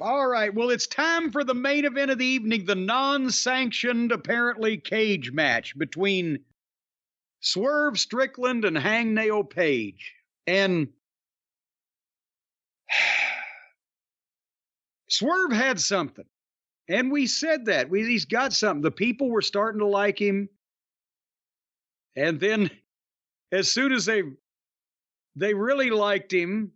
All right. Well, it's time for the main event of the evening, the non-sanctioned, apparently, cage match between Swerve Strickland and Hangnail Page. And Swerve had something. And we said that. He's got something. The people were starting to like him. And then, as soon as they really liked him,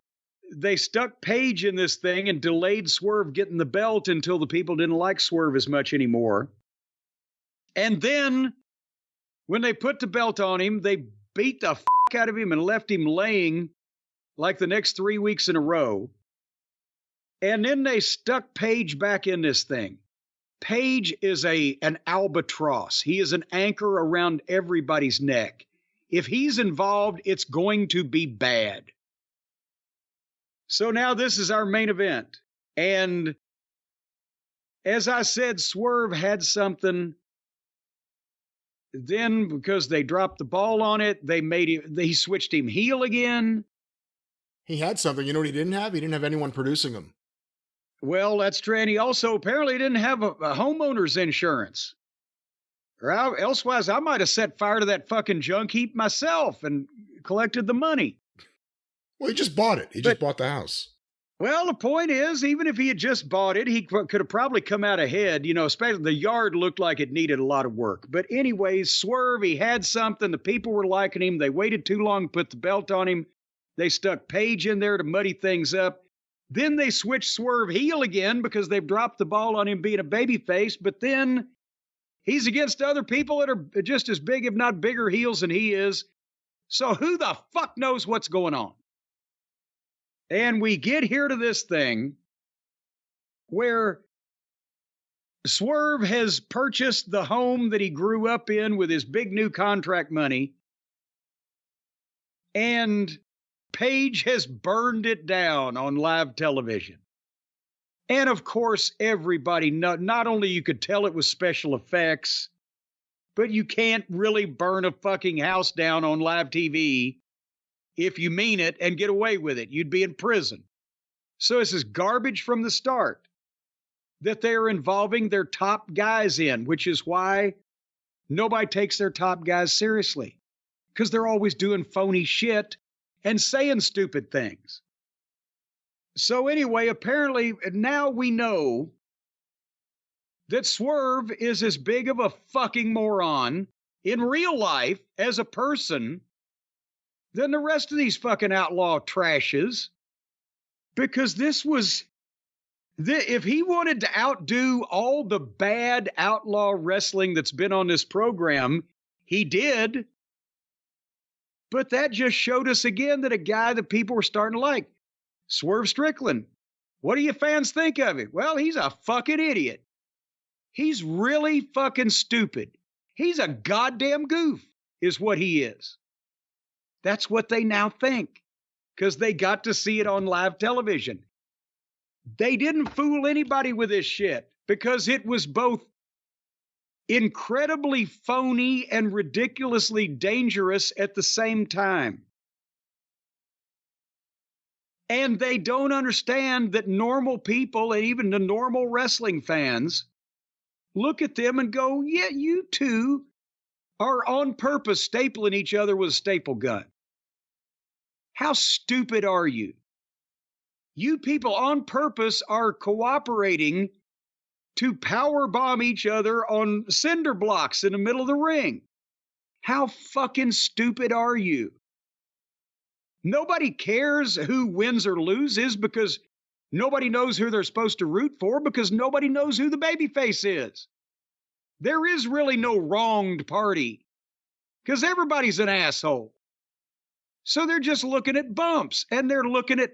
they stuck Page in this thing and delayed Swerve getting the belt until the people didn't like Swerve as much anymore. And then, when they put the belt on him, they beat the fuck out of him and left him laying like the next 3 weeks in a row. And then they stuck Page back in this thing. Page is an albatross. He is an anchor around everybody's neck. If he's involved, it's going to be bad. So now this is our main event. And as I said, Swerve had something. Then, because they dropped the ball on it, he switched him heel again. He had something. You know what he didn't have? He didn't have anyone producing him. Well, that's true. And he also apparently didn't have a homeowner's insurance. Or elsewise, I might have set fire to that fucking junk heap myself and collected the money. Well, he just bought it. He just bought the house. Well, the point is, even if he had just bought it, he could have probably come out ahead. You know, especially the yard looked like it needed a lot of work. But anyways, Swerve, he had something. The people were liking him. They waited too long to put the belt on him. They stuck Page in there to muddy things up. Then they switched Swerve heel again because they've dropped the ball on him being a babyface. But then he's against other people that are just as big, if not bigger, heels than he is. So who the fuck knows what's going on? And we get here to this thing where Swerve has purchased the home that he grew up in with his big new contract money. And Page has burned it down on live television. And of course, everybody, not only you could tell it was special effects, but you can't really burn a fucking house down on live TV if you mean it and get away with it. You'd be in prison. So this is garbage from the start that they're involving their top guys in, which is why nobody takes their top guys seriously, because they're always doing phony shit and saying stupid things. So anyway, apparently now we know that Swerve is as big of a fucking moron in real life as a person than the rest of these fucking outlaw trashes. Because if he wanted to outdo all the bad outlaw wrestling that's been on this program, he did. But that just showed us again that a guy that people were starting to like, Swerve Strickland. What do you fans think of him? Well, he's a fucking idiot. He's really fucking stupid. He's a goddamn goof, is what he is. That's what they now think, because they got to see it on live television. They didn't fool anybody with this shit, because it was both incredibly phony and ridiculously dangerous at the same time. And they don't understand that normal people, and even the normal wrestling fans, look at them and go, yeah, you two are on purpose stapling each other with a staple gun. How stupid are you? You people on purpose are cooperating to power bomb each other on cinder blocks in the middle of the ring. How fucking stupid are you? Nobody cares who wins or loses because nobody knows who they're supposed to root for, because nobody knows who the babyface is. There is really no wronged party because everybody's an asshole. So they're just looking at bumps, and they're look at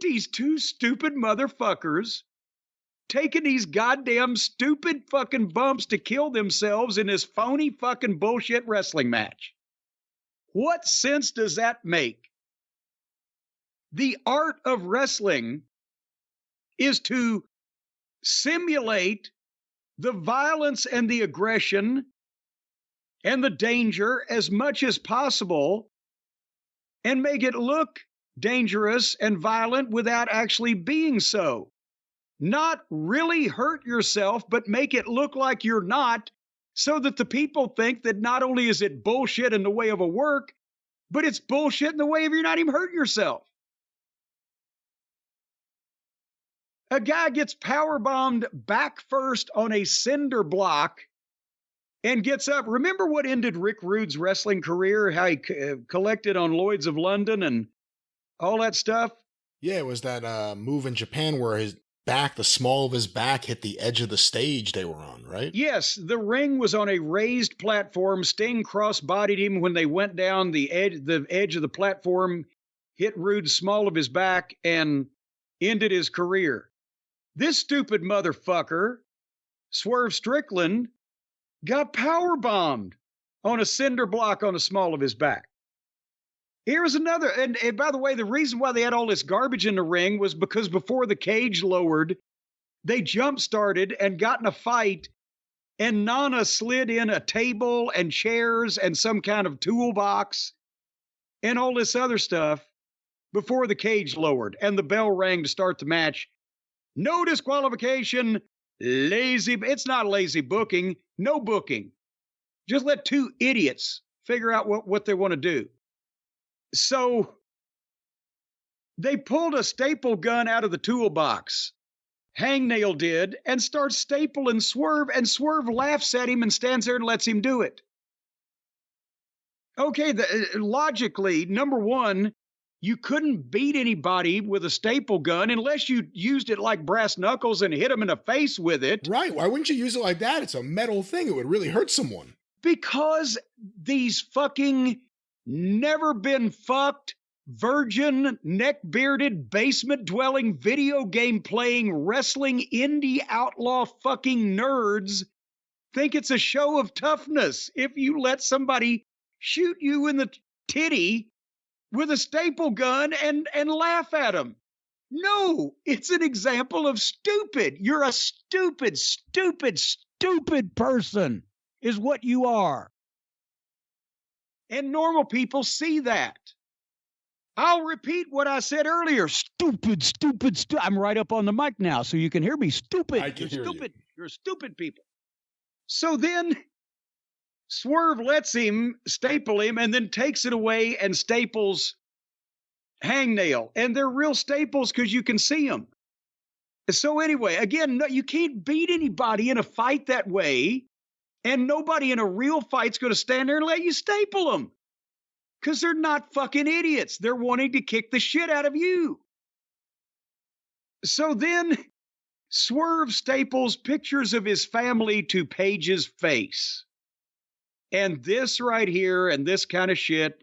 these two stupid motherfuckers taking these goddamn stupid fucking bumps to kill themselves in this phony fucking bullshit wrestling match. What sense does that make? The art of wrestling is to simulate the violence and the aggression and the danger as much as possible and make it look dangerous and violent without actually being so. Not really hurt yourself, but make it look like you're not, so that the people think that not only is it bullshit in the way of a work, but it's bullshit in the way of you're not even hurting yourself. A guy gets power bombed back first on a cinder block and gets up. Remember what ended Rick Rude's wrestling career? How he collected on Lloyd's of London and all that stuff? Yeah, it was that move in Japan where his back, the small of his back, hit the edge of the stage they were on, right? Yes, the ring was on a raised platform. Sting cross-bodied him when they went down the edge of the platform, hit Rude's small of his back, and ended his career. This stupid motherfucker, Swerve Strickland, got power bombed on a cinder block on the small of his back. Here's another, and by the way, the reason why they had all this garbage in the ring was because before the cage lowered, they jump-started and got in a fight, and Nana slid in a table and chairs and some kind of toolbox and all this other stuff before the cage lowered, and the bell rang to start the match. No disqualification, lazy. It's not lazy booking, no booking. Just let two idiots figure out what they want to do. So they pulled a staple gun out of the toolbox. Hangnail did, and starts stapling Swerve, and Swerve laughs at him and stands there and lets him do it. Okay, logically, number one, you couldn't beat anybody with a staple gun unless you used it like brass knuckles and hit them in the face with it. Right. Why wouldn't you use it like that? It's a metal thing. It would really hurt someone. Because these fucking never been fucked, virgin, neck-bearded, basement-dwelling, video game-playing, wrestling, indie outlaw fucking nerds think it's a show of toughness if you let somebody shoot you in the titty with a staple gun and laugh at them. No, it's an example of stupid. You're a stupid, stupid, stupid person is what you are. And normal people see that. I'll repeat what I said earlier. Stupid, stupid, stupid. I'm right up on the mic now so you can hear me. Stupid. I can hear stupid. you. You're stupid people. So then Swerve lets him staple him and then takes it away and staples Hangnail. And they're real staples because you can see them. So anyway, again, no, you can't beat anybody in a fight that way. And nobody in a real fight's going to stand there and let you staple them. Because they're not fucking idiots. They're wanting to kick the shit out of you. So then Swerve staples pictures of his family to Paige's face. And this right here and this kind of shit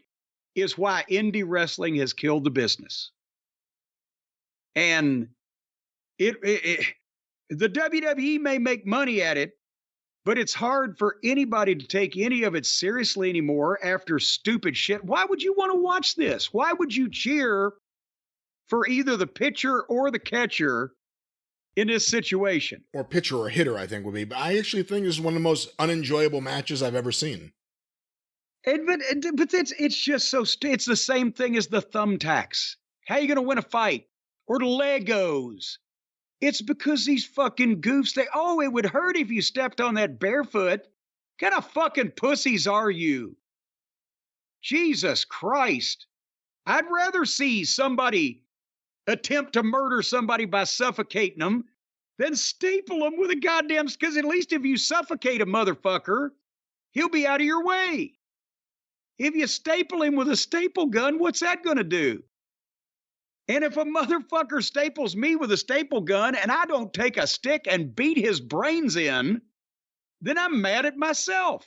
is why indie wrestling has killed the business. And the WWE may make money at it, but it's hard for anybody to take any of it seriously anymore after stupid shit. Why would you want to watch this? Why would you cheer for either the pitcher or the catcher in this situation? Or pitcher or hitter, I think would be. But I actually think this is one of the most unenjoyable matches I've ever seen. But it's just so it's the same thing as the thumbtacks. How are you going to win a fight? Or the Legos? It's because these fucking goofs, it would hurt if you stepped on that barefoot. What kind of fucking pussies are you? Jesus Christ. I'd rather see somebody attempt to murder somebody by suffocating them than staple them with a goddamn, because at least if you suffocate a motherfucker, he'll be out of your way. If you staple him with a staple gun, what's that going to do? And if a motherfucker staples me with a staple gun and I don't take a stick and beat his brains in, then I'm mad at myself.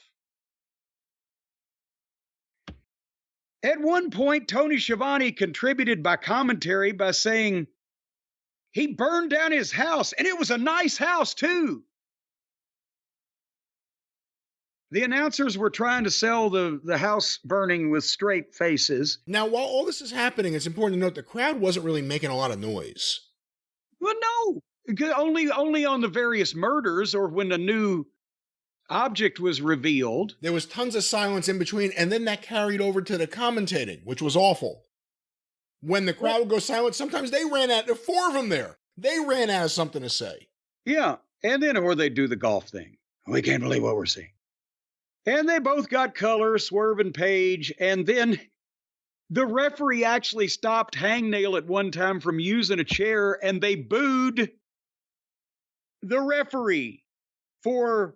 At one point, Tony Schiavone contributed by commentary by saying he burned down his house, and it was a nice house, too. The announcers were trying to sell the house burning with straight faces. Now, while all this is happening, it's important to note the crowd wasn't really making a lot of noise. Well, no, only on the various murders or when a new object was revealed. There was tons of silence in between, and then that carried over to the commentating, which was awful. When the crowd would go silent, sometimes they ran out. There were 4 of them there. They ran out of something to say. Yeah. And then, or they do the golf thing. We can't believe what we're seeing. And they both got color, Swerve and Page. And then the referee actually stopped Hangnail at one time from using a chair, and they booed the referee for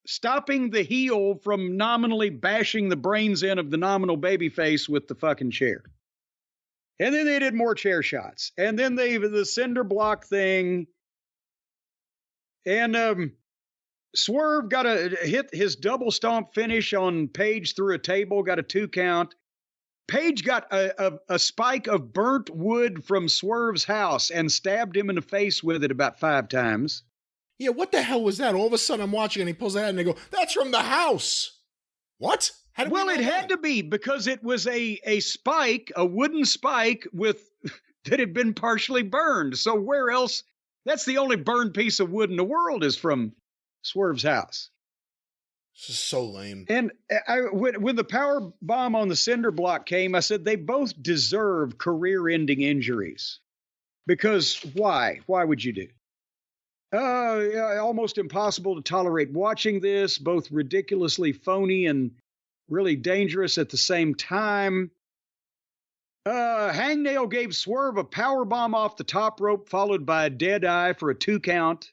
stopping the heel from nominally bashing the brains in of the nominal babyface with the fucking chair. And then they did more chair shots. And then the cinder block thing. And Swerve got hit his double stomp finish on Page through a table, got a 2 count. Page got a spike of burnt wood from Swerve's house and stabbed him in the face with it about 5 times. Yeah, what the hell was that? All of a sudden I'm watching and he pulls that out and they go, that's from the house. What? Well, it had to be because it was a spike, a wooden spike that had been partially burned. So where else? That's the only burned piece of wood in the world is from Swerve's house. This is so lame. And when the power bomb on the cinder block came, I said they both deserve career-ending injuries. Because why? Why would you do? Almost impossible to tolerate watching this, both ridiculously phony and really dangerous at the same time. Hangnail gave Swerve a power bomb off the top rope, followed by a dead eye for a 2 count.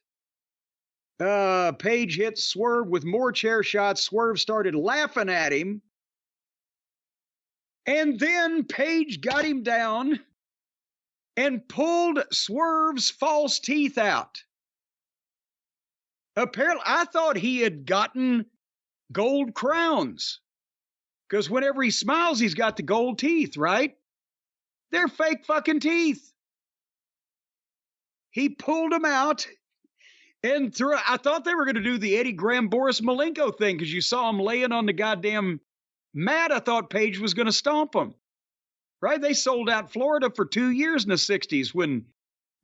Page hit Swerve with more chair shots. Swerve started laughing at him. And then Page got him down and pulled Swerve's false teeth out. Apparently, I thought he had gotten gold crowns. Because whenever he smiles, he's got the gold teeth, right? They're fake fucking teeth. He pulled them out and I thought they were going to do the Eddie Graham Boris Malenko thing because you saw him laying on the goddamn mat. I thought Page was going to stomp him. Right? They sold out Florida for 2 years in the 60s when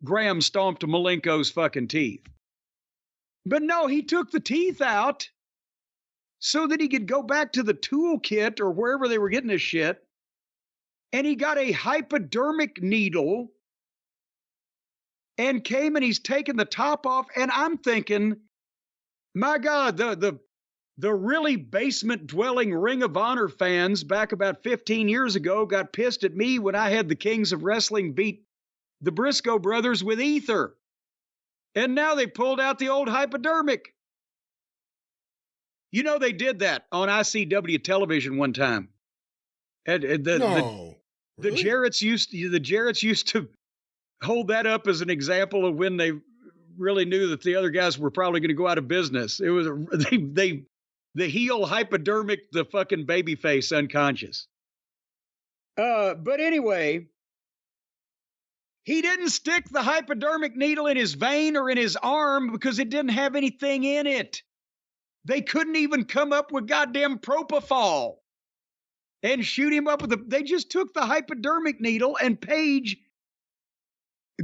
Graham stomped Malenko's fucking teeth. But no, he took the teeth out so that he could go back to the toolkit or wherever they were getting this shit. And he got a hypodermic needle and came and he's taken the top off. And I'm thinking, my God, the really basement dwelling Ring of Honor fans back about 15 years ago got pissed at me when I had the Kings of Wrestling beat the Briscoe brothers with ether. And now they pulled out the old hypodermic. You know, they did that on ICW television one time. The Jarretts used to hold that up as an example of when they really knew that the other guys were probably going to go out of business. It was the heel hypodermic, the fucking babyface unconscious. But anyway, he didn't stick the hypodermic needle in his vein or in his arm because it didn't have anything in it. They couldn't even come up with goddamn propofol and shoot him up with they just took the hypodermic needle and Page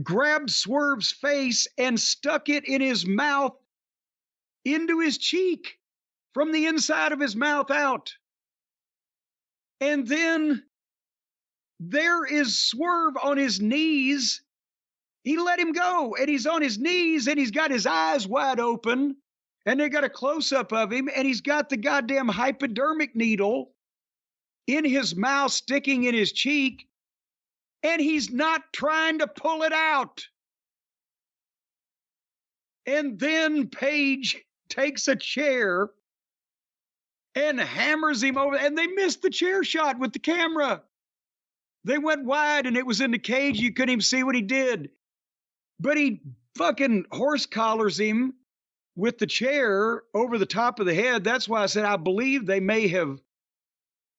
grabbed Swerve's face and stuck it in his mouth into his cheek from the inside of his mouth out. And then there is Swerve on his knees. He let him go and he's on his knees and he's got his eyes wide open and they got a close-up of him and he's got the goddamn hypodermic needle in his mouth sticking in his cheek and he's not trying to pull it out. And then Page takes a chair and hammers him over and they missed the chair shot with the camera. They went wide and it was in the cage. You couldn't even see what he did. But he fucking horse collars him with the chair over the top of the head. That's why I said I believe they may have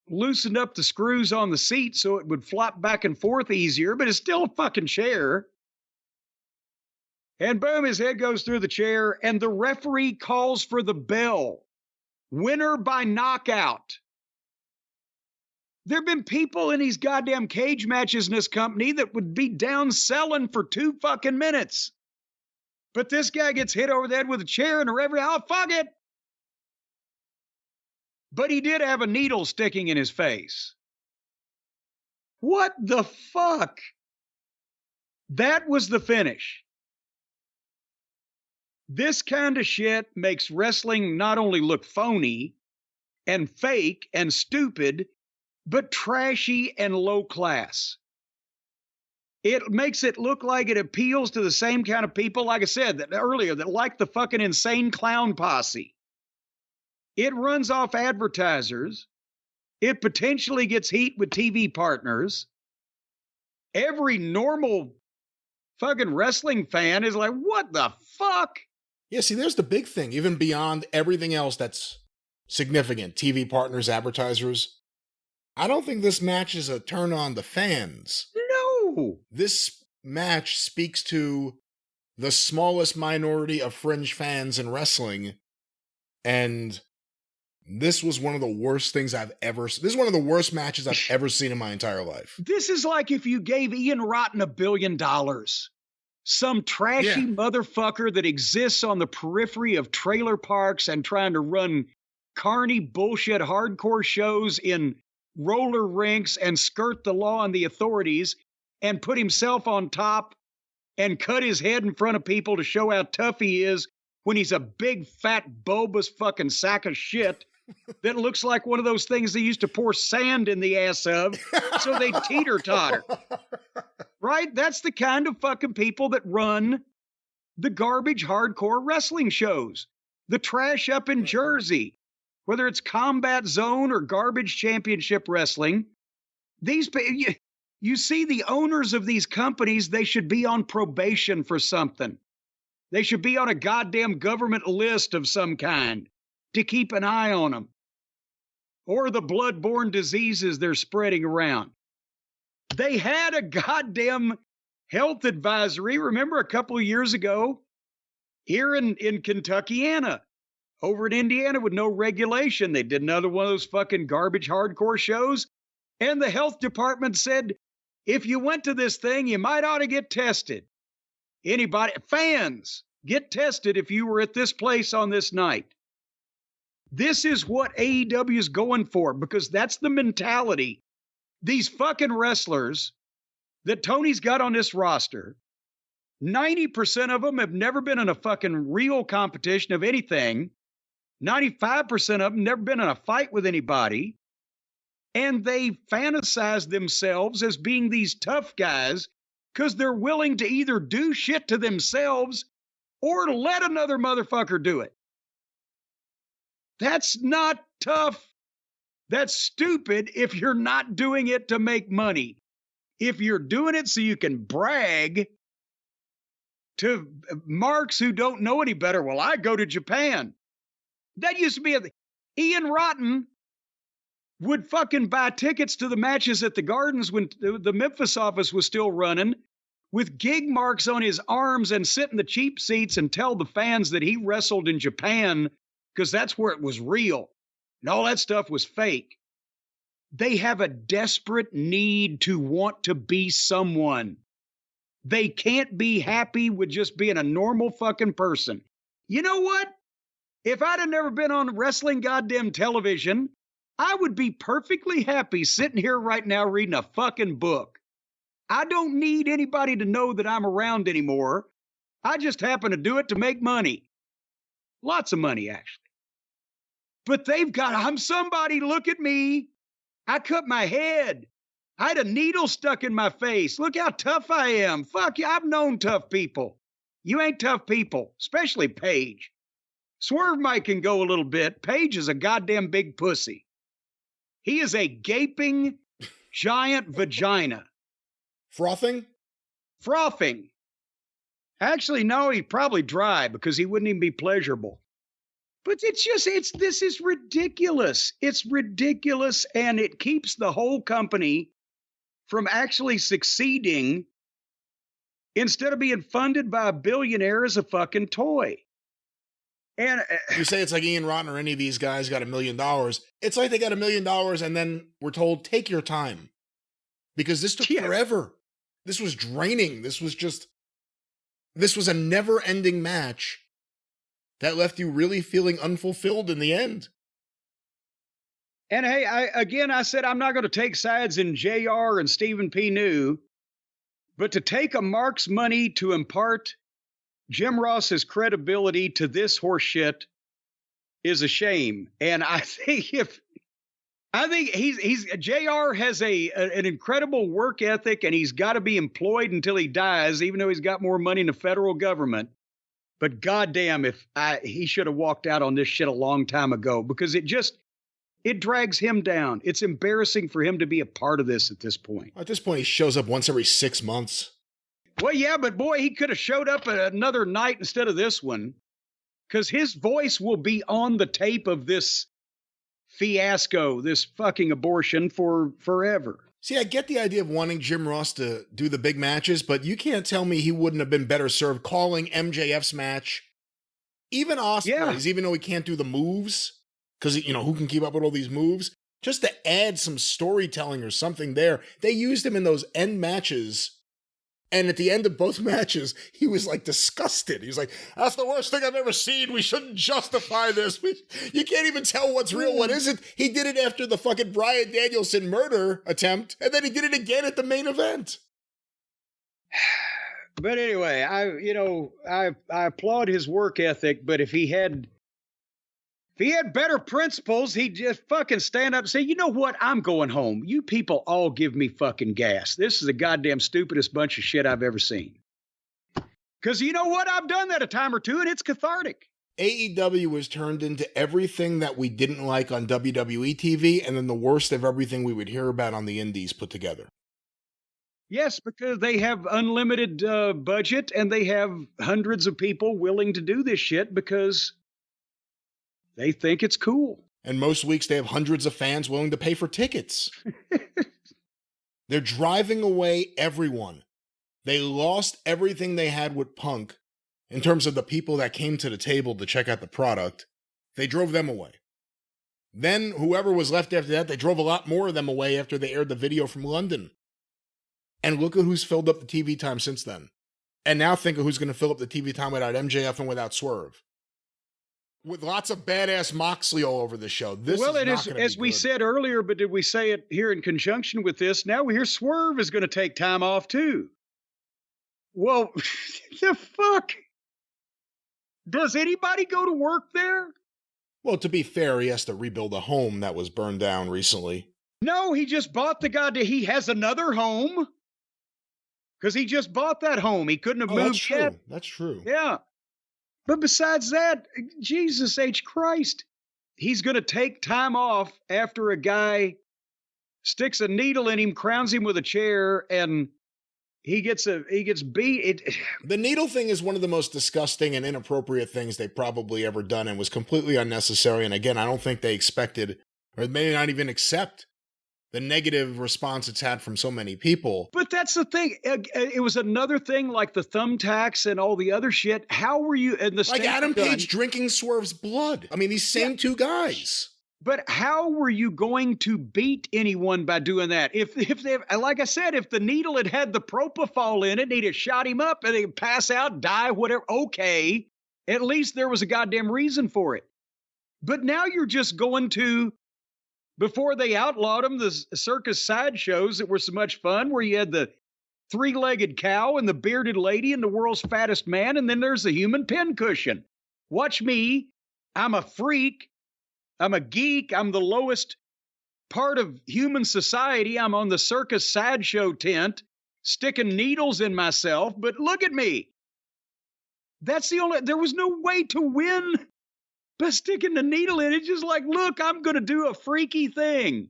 loosened up the screws on the seat so it would flop back and forth easier, but it's still a fucking chair. And boom, his head goes through the chair and the referee calls for the bell. Winner by knockout. There have been people in these goddamn cage matches in this company that would be down selling for 2 fucking minutes. But this guy gets hit over the head with a chair and the referee, oh, fuck it. But he did have a needle sticking in his face. What the fuck? That was the finish. This kind of shit makes wrestling not only look phony and fake and stupid, but trashy and low class. It makes it look like it appeals to the same kind of people, like I said earlier, that like the fucking insane clown posse. It runs off advertisers. It potentially gets heat with TV partners. Every normal fucking wrestling fan is like, what the fuck? Yeah, see, there's the big thing. Even beyond everything else that's significant, TV partners, advertisers, I don't think this match is a turn on the fans. No. This match speaks to the smallest minority of fringe fans in wrestling, and this was one of the worst things I've ever seen. This is one of the worst matches I've ever seen in my entire life. This is like if you gave Ian Rotten $1 billion. Some trashy motherfucker that exists on the periphery of trailer parks and trying to run carny bullshit hardcore shows in roller rinks and skirt the law and the authorities and put himself on top and cut his head in front of people to show how tough he is when he's a big, fat, bulbous fucking sack of shit that looks like one of those things they used to pour sand in the ass of so they teeter-totter. Right? That's the kind of fucking people that run the garbage hardcore wrestling shows. The trash up in Jersey, whether it's Combat Zone or Garbage Championship Wrestling. These you see the owners of these companies, they should be on probation for something. They should be on a goddamn government list of some kind to keep an eye on them. Or the bloodborne diseases they're spreading around. They had a goddamn health advisory, remember a couple of years ago, here in Kentuckiana, over in Indiana with no regulation. They did another one of those fucking garbage hardcore shows. And the health department said, if you went to this thing, you might ought to get tested. Anybody, fans, get tested if you were at this place on this night. This is what AEW is going for, because that's the mentality. These fucking wrestlers that Tony's got on this roster, 90% of them have never been in a fucking real competition of anything. 95% of them never been in a fight with anybody. And they fantasize themselves as being these tough guys because they're willing to either do shit to themselves or let another motherfucker do it. That's not tough. That's stupid if you're not doing it to make money. If you're doing it so you can brag to marks who don't know any better, well, I go to Japan. That used to be Ian Rotten would fucking buy tickets to the matches at the Gardens when the Memphis office was still running with gig marks on his arms and sit in the cheap seats and tell the fans that he wrestled in Japan because that's where it was real. And all that stuff was fake. They have a desperate need to want to be someone. They can't be happy with just being a normal fucking person. You know what? If I'd have never been on wrestling goddamn television, I would be perfectly happy sitting here right now reading a fucking book. I don't need anybody to know that I'm around anymore. I just happen to do it to make money. Lots of money, actually. But they've got, I'm somebody, look at me. I cut my head. I had a needle stuck in my face. Look how tough I am. Fuck you, I've known tough people. You ain't tough people, especially Paige. Swerve Mike can go a little bit. Paige is a goddamn big pussy. He is a gaping, giant vagina. Frothing? Frothing. Actually, no, he'd probably dry because he wouldn't even be pleasurable. But this is ridiculous. It's ridiculous, and it keeps the whole company from actually succeeding instead of being funded by a billionaire as a fucking toy. And you say it's like Ian Rotten or any of these guys got $1 million. It's like they got $1 million and then we're told, take your time. Because this took forever. This was draining. This was a never-ending match that left you really feeling unfulfilled in the end. And hey, I said I'm not going to take sides in JR and Stephen P. New, but to take a mark's money to impart Jim Ross's credibility to this horseshit is a shame. And I think he's JR has an incredible work ethic, and he's got to be employed until he dies, even though he's got more money in the federal government. But goddamn, he should have walked out on this shit a long time ago, because it drags him down. It's embarrassing for him to be a part of this at this point. At this point, he shows up once every 6 months. Well, yeah, but boy, he could have showed up at another night instead of this one, because his voice will be on the tape of this fiasco, this fucking abortion, for forever. See, I get the idea of wanting Jim Ross to do the big matches, but you can't tell me he wouldn't have been better served calling MJF's match, even Ospreay's, even though he can't do the moves, because, who can keep up with all these moves? Just to add some storytelling or something there. They used him in those end matches. And at the end of both matches, he was like disgusted. He was like, that's the worst thing I've ever seen. We shouldn't justify this. You can't even tell what's real, what isn't. He did it after the fucking Bryan Danielson murder attempt, and then he did it again at the main event. But anyway, I applaud his work ethic, but if he had better principles, he'd just fucking stand up and say, you know what? I'm going home. You people all give me fucking gas. This is the goddamn stupidest bunch of shit I've ever seen. Because you know what? I've done that a time or two, and it's cathartic. AEW was turned into everything that we didn't like on WWE TV, and then the worst of everything we would hear about on the indies put together. Yes, because they have unlimited budget, and they have hundreds of people willing to do this shit because they think it's cool. And most weeks they have hundreds of fans willing to pay for tickets. They're driving away everyone. They lost everything they had with Punk in terms of the people that came to the table to check out the product. They drove them away. Then whoever was left after that, they drove a lot more of them away after they aired the video from London. And look at who's filled up the TV time since then. And now think of who's going to fill up the TV time without MJF and without Swerve. With lots of badass Moxley all over the show. As we said earlier, but did we say it here in conjunction with this? Now we hear Swerve is going to take time off too. Well, the fuck? Does anybody go to work there? Well, to be fair, he has to rebuild a home that was burned down recently. No, he just bought he has another home. Because he just bought that home. He couldn't have moved yet. That's true. Yeah. But besides that, Jesus H. Christ, he's going to take time off after a guy sticks a needle in him, crowns him with a chair, and he gets beat. The needle thing is one of the most disgusting and inappropriate things they've probably ever done, and was completely unnecessary. And again, I don't think they expected, or may not even accept, the negative response it's had from so many people. But that's the thing. It was another thing like the thumbtacks and all the other shit. How were you... Like Adam Page drinking Swerve's blood. I mean, these same two guys. But how were you going to beat anyone by doing that? If they, like I said, if the needle had the propofol in it, they'd have shot him up and they'd pass out, die, whatever. Okay. At least there was a goddamn reason for it. But now you're just going to... Before they outlawed them, the circus sideshows that were so much fun, where you had the three-legged cow and the bearded lady and the world's fattest man, and then there's the human pincushion. Watch me. I'm a freak. I'm a geek. I'm the lowest part of human society. I'm on the circus sideshow tent, sticking needles in myself, but look at me. There was no way to win by sticking the needle in it. Just like, look, I'm going to do a freaky thing.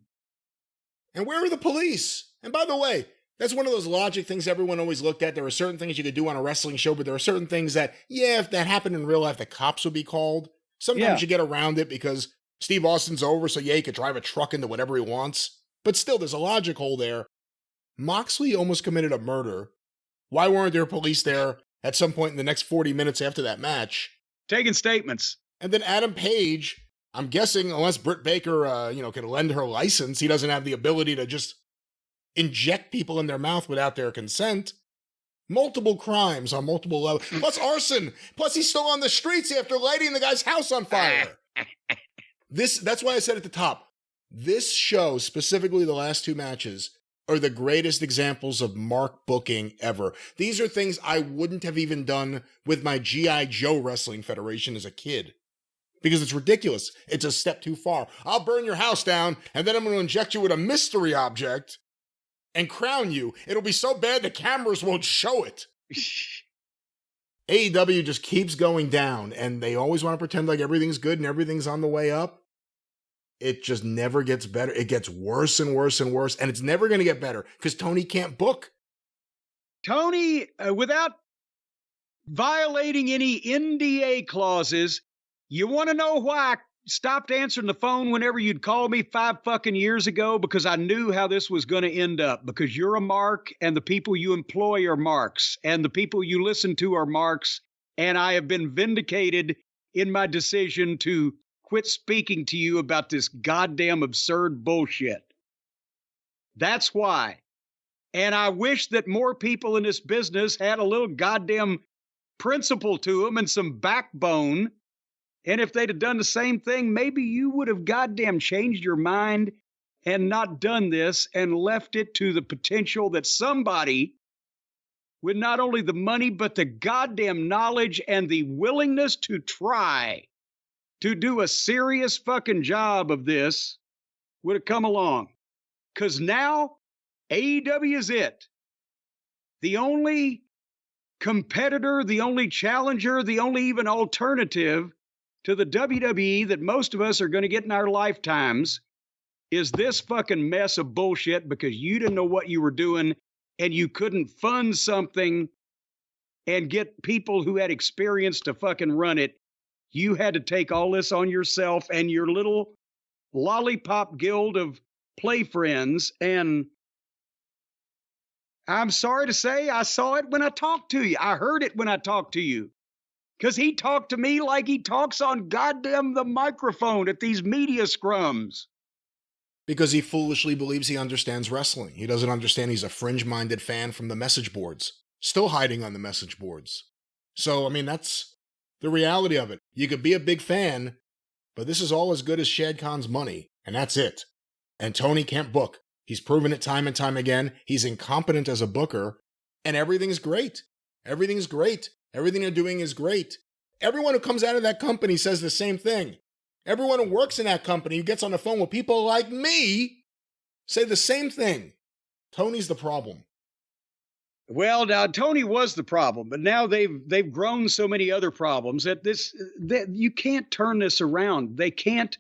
And where are the police? And by the way, that's one of those logic things everyone always looked at. There are certain things you could do on a wrestling show, but there are certain things that, if that happened in real life, the cops would be called. Sometimes you get around it because Steve Austin's over, so he could drive a truck into whatever he wants. But still, there's a logic hole there. Moxley almost committed a murder. Why weren't there police there at some point in the next 40 minutes after that match? Taking statements. And then Adam Page, I'm guessing, unless Britt Baker, can lend her license, he doesn't have the ability to just inject people in their mouth without their consent. Multiple crimes on multiple levels. Plus arson. Plus he's still on the streets after lighting the guy's house on fire. That's why I said at the top, this show, specifically the last two matches, are the greatest examples of mark booking ever. These are things I wouldn't have even done with my G.I. Joe Wrestling Federation as a kid. Because it's ridiculous. It's a step too far. I'll burn your house down, and then I'm going to inject you with a mystery object and crown you. It'll be so bad the cameras won't show it. AEW just keeps going down, and they always want to pretend like everything's good and everything's on the way up. It just never gets better. It gets worse and worse and worse, and it's never going to get better because Tony can't book. Tony, without violating any NDA clauses, you want to know why I stopped answering the phone whenever you'd call me 5 fucking years ago? Because I knew how this was going to end up. Because you're a mark, and the people you employ are marks, and the people you listen to are marks, and I have been vindicated in my decision to quit speaking to you about this goddamn absurd bullshit. That's why. And I wish that more people in this business had a little goddamn principle to them and some backbone. And if they'd have done the same thing, maybe you would have goddamn changed your mind and not done this and left it to the potential that somebody with not only the money, but the goddamn knowledge and the willingness to try to do a serious fucking job of this would have come along. Because now AEW is it. The only competitor, the only challenger, the only even alternative to the WWE that most of us are going to get in our lifetimes is this fucking mess of bullshit because you didn't know what you were doing and you couldn't fund something and get people who had experience to fucking run it. You had to take all this on yourself and your little lollipop guild of play friends. And I'm sorry to say, I saw it when I talked to you. I heard it when I talked to you. Because he talked to me like he talks on goddamn the microphone at these media scrums. Because he foolishly believes he understands wrestling. He doesn't understand he's a fringe-minded fan from the message boards. Still hiding on the message boards. So, I mean, that's the reality of it. You could be a big fan, but this is all as good as Shad Khan's money, and that's it. And Tony can't book. He's proven it time and time again. He's incompetent as a booker, and everything's great. Everything's great. Everything they're doing is great. Everyone who comes out of that company says the same thing. Everyone who works in that company who gets on the phone with people like me say the same thing. Tony's the problem. Well, now Tony was the problem, but now they've grown so many other problems that you can't turn this around. They can't.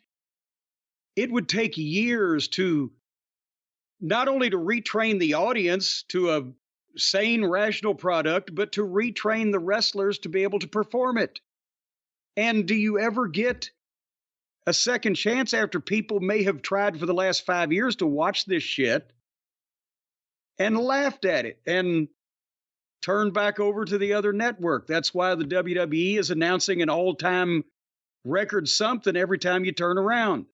It would take years to not only to retrain the audience to a sane, rational product, but to retrain the wrestlers to be able to perform it. And do you ever get a second chance after people may have tried for the last 5 years to watch this shit and laughed at it and turned back over to the other network? That's why the WWE is announcing an all-time record something every time you turn around.